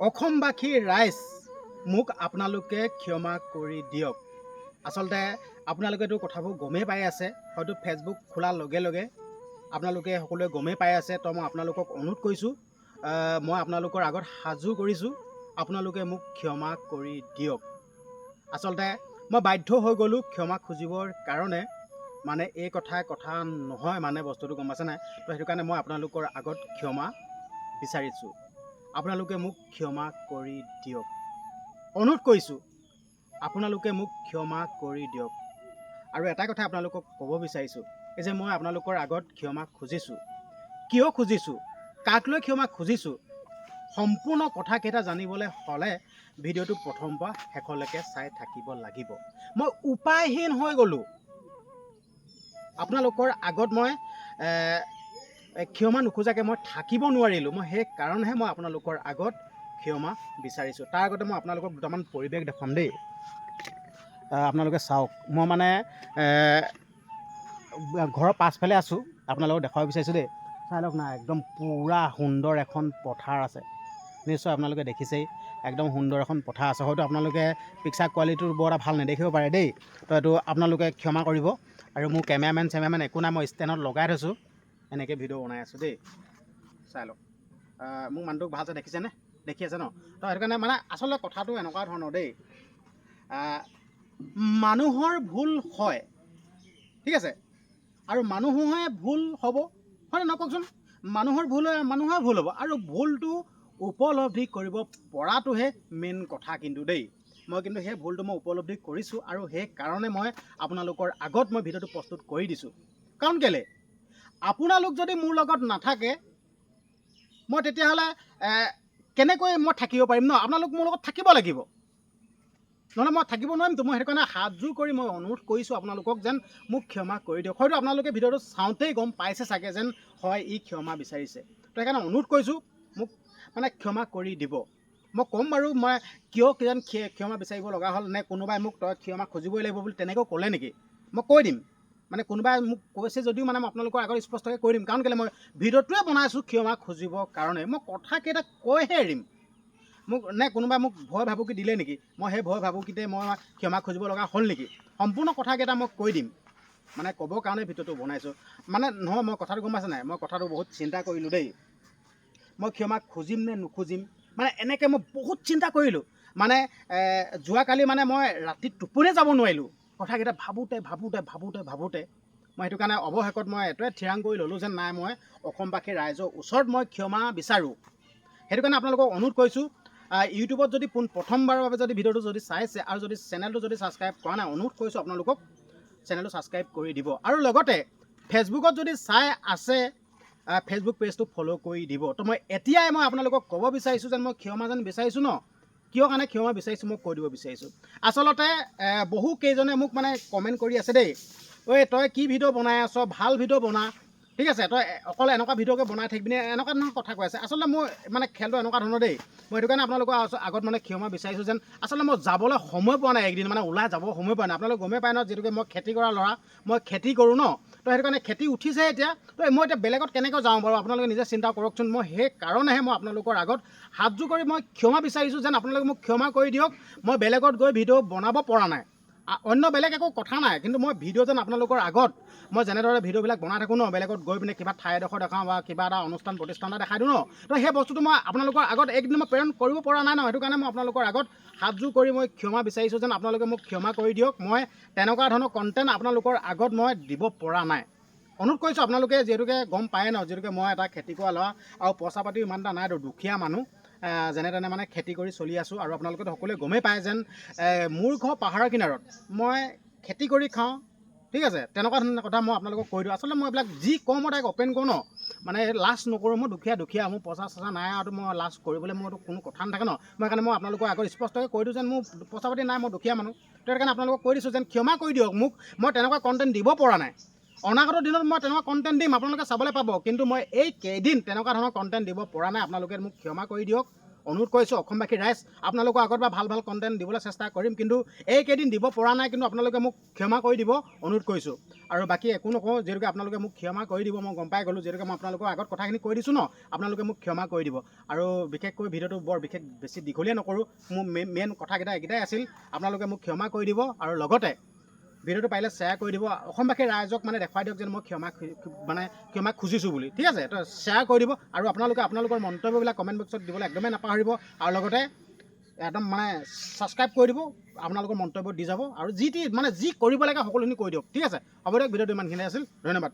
অসমবাসীৰ ৰাইজ মোক আপোনালোকে ক্ষমা কৰি দিয়ক। আচলতে আপোনালোকেতো কথাবোৰ গমেই পাই আছে, হয়তো ফেচবুক খোলাৰ লগে লগে আপোনালোকে সকলোৱে গমেই পাই আছে। তো মই আপোনালোকক অনুৰোধ কৰিছোঁ, মই আপোনালোকৰ আগত সাজু কৰিছোঁ, আপোনালোকে মোক ক্ষমা কৰি দিয়ক। আচলতে মই বাধ্য হৈ গ'লোঁ ক্ষমা খুজিবৰ কাৰণে, মানে এই কথা নহয়, মানে বস্তুটো গম পাইছে নাই। তো সেইটো কাৰণে মই আপোনালোকৰ আগত ক্ষমা বিচাৰিছোঁ, আপোনালোকে মোক ক্ষমা কৰি দিয়ক। অনুৰোধ কৰিছোঁ, আপোনালোকে মোক ক্ষমা কৰি দিয়ক। আৰু এটা কথা আপোনালোকক ক'ব বিচাৰিছোঁ, এই যে মই আপোনালোকৰ আগত ক্ষমা খুজিছোঁ, কিয় খুজিছোঁ, কাক লৈ ক্ষমা খুজিছোঁ, সম্পূৰ্ণ কথাকেইটা জানিবলৈ হ'লে ভিডিঅ'টো প্ৰথম পৰা শেষলৈকে চাই থাকিব লাগিব। মই উপায়হীন হৈ গ'লোঁ, আপোনালোকৰ আগত মই ক্ষমা নোখোজাকৈ মই থাকিব নোৱাৰিলোঁ। মই সেই কাৰণেহে মই আপোনালোকৰ আগত ক্ষমা বিচাৰিছোঁ। তাৰ আগতে মই আপোনালোকক দুটামান পৰিৱেশ দেখুৱাম দেই। আপোনালোকে চাওক, মই মানে ঘৰৰ পাছফালে আছোঁ, আপোনালোকক দেখুৱাব বিচাৰিছোঁ দেই। চাই লওক না, একদম পূৰা সুন্দৰ এখন পথাৰ আছে। নিশ্চয় আপোনালোকে দেখিছেই, একদম সুন্দৰ এখন পথাৰ আছে। হয়তো আপোনালোকে পিকচাৰ কোৱালিটিটো বৰ এটা ভাল নেদেখিব পাৰে দেই, তো এইটো আপোনালোকে ক্ষমা কৰিব। আৰু মোৰ কেমেৰামেন একো নাই, মই ষ্টেণ্ডত লগাই থৈছোঁ, এনেকৈ ভিডিঅ' বনাই আছোঁ দেই। চাই লওক, মোক মানুহটোক ভালছে দেখিছেনে, দেখি আছে ন? তো সেইটো কাৰণে মানে আচলতে কথাটো এনেকুৱা ধৰণৰ দেই, মানুহৰ ভুল হয়, ঠিক আছে, আৰু মানুহে ভুল হ'ব, হয় নহয় কওকচোন? মানুহৰ ভুল হয়, মানুহৰ ভুল হ'ব, আৰু ভুলটো উপলব্ধি কৰিব পৰাটোহে মেইন কথা কিন্তু দেই। মই কিন্তু সেই ভুলটো মই উপলব্ধি কৰিছোঁ, আৰু সেইকাৰণে মই আপোনালোকৰ আগত মই ভিডিঅ'টো প্ৰস্তুত কৰি দিছোঁ। কাৰণ কেলৈ, আপোনালোক যদি মোৰ লগত নাথাকে, মই তেতিয়াহ'লে কেনেকৈ মই থাকিব পাৰিম ন? আপোনালোক মোৰ লগত থাকিব লাগিব, নহ'লে মই থাকিব নোৱাৰিমতো। মই সেইটো কাৰণে হাতযোৰ কৰি মই অনুৰোধ কৰিছোঁ আপোনালোকক যেন মোক ক্ষমা কৰি দিয়ক। হয়তো আপোনালোকে ভিডিঅ'টো চাওঁতেই গম পাইছে চাগে যেন হয় ই ক্ষমা বিচাৰিছে। তো সেইকাৰণে অনুৰোধ কৰিছোঁ, মোক মানে ক্ষমা কৰি দিব। মই ক'ম বাৰু, মই কিয় যেন ক্ষমা বিচাৰিব লগা হ'ল, নে কোনোবাই মোক তই ক্ষমা খুজিবই লাগিব বুলি তেনেকৈ ক'লে নেকি, মই কৈ দিম। মানে কোনোবাই মোক কৈছে যদিও মানে মই আপোনালোকৰ আগত স্পষ্টকৈ কৈ দিম। কাৰণ কেলৈ, মই ভিডিঅ'টোৱে বনাইছোঁ ক্ষমা খুজিবৰ কাৰণে, মই কথাকেইটা কৈহে এৰিম। মোক নে কোনোবাই মোক ভয় ভাবুকি দিলে নেকি, মই সেই ভয় ভাবুকিতে মই ক্ষমা খুজিব লগা হ'ল নেকি? সম্পূৰ্ণ কথাকেইটা মই কৈ দিম, মানে ক'বৰ কাৰণে ভিডিঅ'টো বনাইছোঁ। মানে নহয়, মই কথাটো গম পাইছে নাই, মই কথাটো বহুত চিন্তা কৰিলোঁ দেই। মই ক্ষমা খুজিম নে নুখুজিম, মানে এনেকৈ মই বহুত চিন্তা কৰিলোঁ। মানে যোৱাকালি মানে মই ৰাতি টোপনি যাব নোৱাৰিলোঁ, কথাকেইটা ভাবোঁতে মই সেইটো কাৰণে অৱশেষত মই এইটোৱে থিৰাং কৰি ল'লোঁ যেন নাই, মই অসমবাসী ৰাইজৰ ওচৰত মই ক্ষমা বিচাৰোঁ। সেইটো কাৰণে আপোনালোকক অনুৰোধ কৰিছোঁ, ইউটিউবত যদি প্ৰথমবাৰৰ বাবে যদি ভিডিঅ'টো যদি চাইছে আৰু যদি চেনেলটো যদি ছাবস্ক্ৰাইব কৰা নাই, অনুৰোধ কৰিছোঁ আপোনালোকক চেনেলটো ছাবস্ক্ৰাইব কৰি দিব। আৰু লগতে ফেচবুকত যদি চাই আছে, ফেচবুক পেজটো ফ'ল' কৰি দিব। তো মই এতিয়াই মই আপোনালোকক ক'ব বিচাৰিছোঁ যেন মই ক্ষমা যেন বিচাৰিছোঁ ন, কিয় কাৰণে ক্ষমা বিচাৰিছোঁ মই কৈ দিব বিচাৰিছোঁ। আচলতে বহু কেইজনে মোক মানে কমেণ্ট কৰি আছে দেই, ঐ তই কি ভিডিঅ' বনাই আছ, ভাল ভিডিঅ' বনা, ঠিক আছে, তই অকল এনেকুৱা ভিডিঅ'কে বনাই থাকিবিনে, এনেকুৱা ধৰণৰ কথা কৈ আছে। আচলতে মোৰ মানে খেলটো এনেকুৱা ধৰণৰ দেই, মই সেইটো কাৰণে আপোনালোকৰ আগত মানে ক্ষমা বিচাৰিছোঁ যেন আচলতে মই যাবলৈ সময় পোৱা নাই, একদিন মানে ওলাই যাব সময় পোৱা নাই। আপোনালোকে গমেই পায় ন, যিহেতুকে মই খেতি কৰা ল'ৰা, মই খেতি কৰোঁ ন, তো সেইটো কাৰণে খেতি উঠিছে এতিয়া। তো মই এতিয়া বেলেগত কেনেকৈ যাওঁ বাৰু, আপোনালোকে নিজে চিন্তা কৰকচোন। মই সেইকাৰণেহে মই আপোনালোকৰ আগত হাতযোৰ কৰি মই ক্ষমা বিচাৰিছোঁ যেন আপোনালোকে মোক ক্ষমা কৰি দিয়ক। মই বেলেগত গৈ ভিডিঅ' বনাব পৰা নাই, অন্য বেলেগ একো কথা নাই, কিন্তু মই ভিডিঅ' যেন আপোনালোকৰ আগত মই যেনেদৰে ভিডিঅ'বিলাক বনাই থাকোঁ ন, বেলেগত গৈ পিনে কিবা ঠাই এডোখৰ দেখাওঁ বা কিবা এটা অনুষ্ঠান প্ৰতিষ্ঠান এটা দেখাই দিওঁ ন, তো সেই বস্তুটো মই আপোনালোকৰ আগত একদিন মই প্ৰেৰণ কৰিব পৰা নাই ন। সেইটো কাৰণে মই আপোনালোকৰ আগত হাতযোৰ কৰি মই ক্ষমা বিচাৰিছোঁ যেন আপোনালোকে মোক ক্ষমা কৰি দিয়ক। মই তেনেকুৱা ধৰণৰ কণ্টেণ্ট আপোনালোকৰ আগত মই দিব পৰা নাই। অনুৰোধ কৰিছোঁ আপোনালোকে, যিহেতুকে গম পায়ে ন, যিহেতুকে মই এটা খেতি কৰা ল'ৰা আৰু পইচা পাতিও ইমান এটা নাইতো, দুখীয়া মানুহ, যেনে তেনে মানে খেতি কৰি চলি আছোঁ। আৰু আপোনালোকেতো সকলোৱে গমেই পায় যেন মোৰ ঘৰ পাহাৰৰ কিনাৰত, মই খেতি কৰি খাওঁ, ঠিক আছে, তেনেকুৱা ধৰণৰ কথা মই আপোনালোকক কৈ দিওঁ। আচলতে মই এইবিলাক যি কওঁ মই তাইক অপেন কৰোঁ ন, মানে লাজ নকৰোঁ। মই দুখীয়া, মোৰ পইচা চইচা নাই, আৰু মই লাজ কৰিবলৈ মোৰতো কোনো কথা নাথাকে ন। মই সেইকাৰণে মই আপোনালোকৰ আগত স্পষ্টকৈ কৈ দিওঁ যেন মোৰ পইচা পাতি নাই, মই দুখীয়া মানুহ। তো সেইকাৰণে আপোনালোকক কৈ দিছোঁ যেন ক্ষমা কৰি দিয়ক মোক, মই তেনেকুৱা কণ্টেণ্ট দিব পৰা নাই। অনাগত দিনত মই তেনেকুৱা কণ্টেণ্ট দিম, আপোনালোকে চাবলৈ পাব, কিন্তু মই এই কেইদিন তেনেকুৱা ধৰণৰ কণ্টেণ্ট দিব পৰা নাই। আপোনালোকে মোক ক্ষমা কৰি দিয়ক, অনুৰোধ কৰিছোঁ। অসমবাসী ৰাইজ, আপোনালোকৰ আগত বা ভাল কণ্টেণ্ট দিবলৈ চেষ্টা কৰিম, কিন্তু এইকেইদিন দিব পৰা নাই, কিন্তু আপোনালোকে মোক ক্ষমা কৰি দিব, অনুৰোধ কৰিছোঁ। আৰু বাকী একো নকওঁ, যিহেতুকে আপোনালোকে মোক ক্ষমা কৰি দিব, মই গম পাই গ'লোঁ, যিহেতুকে মই আপোনালোকৰ আগত কথাখিনি কৈ দিছোঁ ন, আপোনালোকে মোক ক্ষমা কৰি দিব। আৰু বিশেষকৈ ভিডিঅ'টো বৰ বিশেষ বেছি দীঘলীয়া নকৰোঁ, মোৰ মেইন কথাকেইটা এইকেইটাই আছিল। আপোনালোকে মোক ক্ষমা কৰি দিব আৰু লগতে ভিডিঅ'টো পাৰিলে শ্বেয়াৰ কৰি দিব, অসমবাসী ৰাইজক মানে দেখুৱাই দিয়ক যেন মই ক্ষমা খুজিছোঁ বুলি, ঠিক আছে? তো শ্বেয়াৰ কৰি দিব আৰু আপোনালোকে আপোনালোকৰ মন্তব্যবিলাক কমেণ্ট বক্সত দিবলৈ একদমেই নাপাহৰিব। আৰু লগতে একদম ছাবস্ক্ৰাইব কৰি দিব, আপোনালোকৰ মন্তব্য দি যাব আৰু যি কৰিব লাগে সকলোখিনি কৰি দিয়ক, ঠিক আছে? হ'ব দিয়ক, ভিডিঅ'টো ইমানখিনি আছিল, ধন্যবাদ।